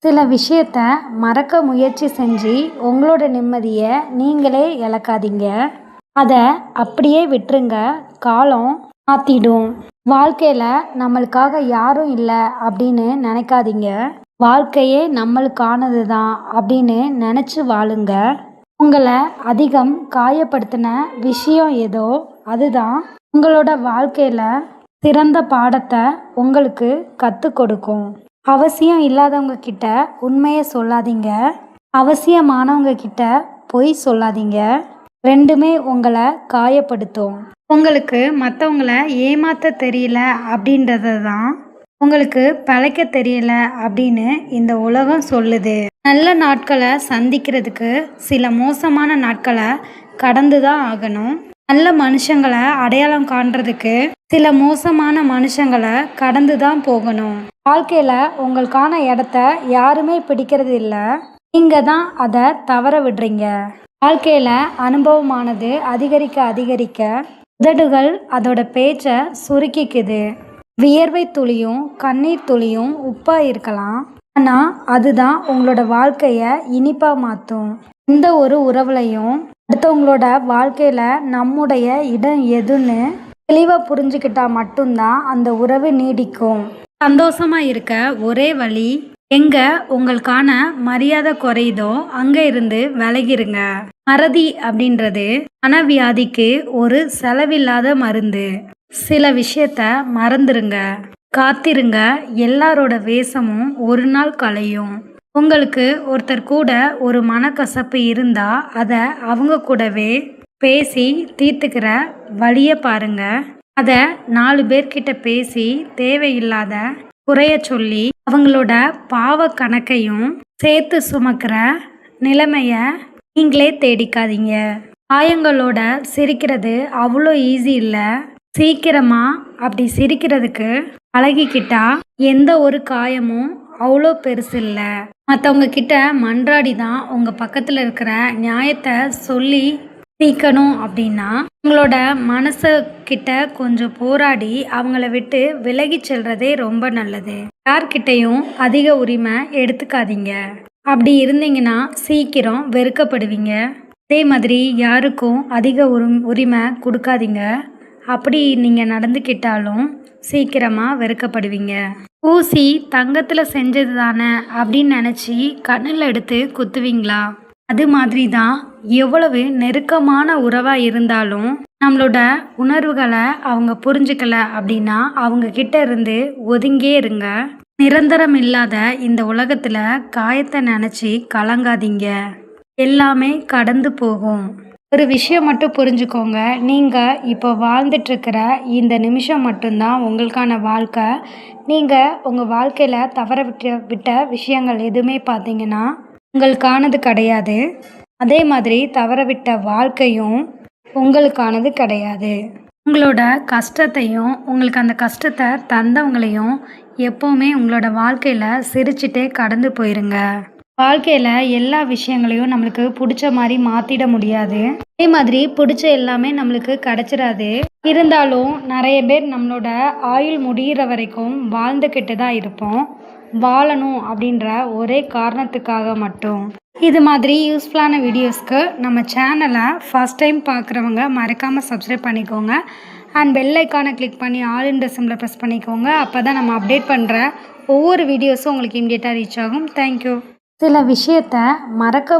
சில விஷயத்த மறக்க முயற்சி செஞ்சு உங்களோட நிம்மதியை நீங்களே இழக்காதீங்க. அதை அப்படியே விட்டுருங்க. காலம் மாற்றிடும். வாழ்க்கையில் நம்மளுக்காக யாரும் இல்லை அப்படின்னு நினைக்காதீங்க. வாழ்க்கையே நம்மளுக்கானது தான் அப்படின்னு நினச்சி வாழுங்க. உங்களை அதிகம் காயப்படுத்தின விஷயம் ஏதோ அதுதான் உங்களோட வாழ்க்கையில் சிறந்த பாடத்தை உங்களுக்கு கற்றுக் கொடுக்கும். அவசியம் இல்லாதவங்க கிட்ட உண்மையை சொல்லாதீங்க. அவசியமானவங்க கிட்ட பொய் சொல்லாதீங்க. ரெண்டுமே உங்களை காயப்படுத்தும். உங்களுக்கு மற்றவங்கள ஏமாற்ற தெரியல அப்படின்றத தான் உங்களுக்கு பழைக்க தெரியல அப்படின்னு இந்த உலகம் சொல்லுது. நல்ல நாட்களை சந்திக்கிறதுக்கு சில மோசமான நாட்களை கடந்து தான் ஆகணும். நல்ல மனுஷங்களை அடையாளம் காண்றதுக்கு சில மோசமான மனுஷங்களை கடந்து தான் போகணும். வாழ்க்கையில் உங்களுக்கான இடத்த யாருமே பிடிக்கிறது இல்லை. நீங்கள் தான் அதை தவற விடுறீங்க. வாழ்க்கையில் அனுபவமானது அதிகரிக்க அதிகரிக்க உதடுகள் அதோட பேச்சை சுருக்கிக்குது. வியர்வை துளியும் கண்ணீர் துளியும் உப்பாக இருக்கலாம், ஆனால் அதுதான் உங்களோட வாழ்க்கையை இனிப்பாக மாற்றும். எந்த ஒரு உறவுலையும் அடுத்தவங்களோட வாழ்க்கையில் நம்முடைய இடம் எதுன்னு தெளிவாக புரிஞ்சுக்கிட்டா மட்டும்தான் அந்த உறவு நீடிக்கும். சந்தோஷமாக இருக்க ஒரே வழி, எங்கே உங்களுக்கான மரியாதை குறையுதோ அங்கே இருந்து விலகிருங்க. மறதி அப்படின்றது மனவியாதிக்கு ஒரு செலவில்லாத மருந்து. சில விஷயத்த மறந்துருங்க. காத்திருங்க. எல்லாரோட வேஷமும் ஒரு நாள் கலையும். உங்களுக்கு ஒருத்தர் கூட ஒரு மனக்கசப்பு இருந்தால் அதை அவங்க கூடவே பேசி தீர்த்துக்கிற வழியை பாருங்க. அதை 4 பேர்கிட்ட பேசி தேவையில்லாத குறைய சொல்லி அவங்களோட பாவ கணக்கையும் சேர்த்து சுமக்கிற நிலைமைய நீங்களே தேடிக்காதீங்க. காயங்களோட சிரிக்கிறது அவ்வளோ ஈஸி இல்லை. சீக்கிரமா அப்படி சிரிக்கிறதுக்கு பழகிக்கிட்டா எந்த ஒரு காயமும் அவ்வளோ பெருசு இல்லை. மற்றவங்க கிட்ட மன்றாடி தான் உங்கள் பக்கத்தில் இருக்கிற நியாயத்தை சொல்லி தீர்க்கணும். அப்படின்னா உங்களோட மனசுக்கிட்ட கொஞ்சம் போராடி அவங்கள விட்டு விலகி செல்றதே ரொம்ப நல்லது. யார்கிட்டையும் அதிக உரிமை எடுத்துக்காதீங்க. அப்படி இருந்தீங்கன்னா சீக்கிரம் வெறுக்கப்படுவீங்க. அதே மாதிரி யாருக்கும் அதிக உரிமை கொடுக்காதீங்க. அப்படி நீங்கள் நடந்துக்கிட்டாலும் சீக்கிரமாக வெறுக்கப்படுவீங்க. ஊசி தங்கத்தில் செஞ்சது தானே அப்படின்னு நினச்சி கண்ணில் எடுத்து குத்துவீங்களா? அது மாதிரி தான் எவ்வளவு நெருக்கமான உறவாக இருந்தாலும் நம்மளோட உணர்வுகளை அவங்க புரிஞ்சுக்கல அப்படின்னா அவங்க கிட்ட இருந்து ஒதுங்கே இருங்க. நிரந்தரம் இல்லாத இந்த உலகத்தில் காயத்தை நினச்சி கலங்காதீங்க. எல்லாமே கடந்து போகும். ஒரு விஷயம் மட்டும் புரிஞ்சுக்கோங்க. நீங்கள் இப்போ வாழ்ந்துட்டுருக்கிற இந்த நிமிஷம் மட்டும்தான் உங்களுக்கான வாழ்க்கை. நீங்கள் உங்கள் வாழ்க்கையில் தவற விட்ட விஷயங்கள் எதுவுமே பார்த்தீங்கன்னா உங்களுக்கானது கிடையாது. அதே மாதிரி தவற விட்ட வாழ்க்கையும் உங்களுக்கானது கிடையாது. உங்களோட கஷ்டத்தையும் உங்களுக்கு அந்த கஷ்டத்தை தந்தவங்களையும் எப்போவுமே உங்களோட வாழ்க்கையில் சிரிச்சிட்டே கடந்து போயிருங்க. வாழ்க்கையில் எல்லா விஷயங்களையும் நம்மளுக்கு பிடிச்ச மாதிரி மாற்றிட முடியாது. அதே மாதிரி பிடிச்ச எல்லாமே நம்மளுக்கு கிடைச்சிடாது. இருந்தாலும் நிறைய பேர் நம்மளோட ஆயுள் முடிகிற வரைக்கும் வாழ்ந்துக்கிட்டு தான் இருப்போம். வாழணும் அப்படின்ற ஒரே காரணத்துக்காக மட்டும். இது மாதிரி யூஸ்ஃபுல்லான வீடியோஸ்க்கு நம்ம சேனலை ஃபஸ்ட் டைம் பார்க்குறவங்க மறக்காமல் சப்ஸ்கிரைப் பண்ணிக்கோங்க. அண்ட் பெல் ஐக்கானை கிளிக் பண்ணி ஆல்ன்ற சிம்பிளை ப்ரெஸ் பண்ணிக்கோங்க. அப்போ தான் நம்ம அப்டேட் பண்ணுற ஒவ்வொரு வீடியோஸும் உங்களுக்கு இமிடியேட்டாக ரீச் ஆகும். தேங்க்யூ. சில விஷயத்த மறக்க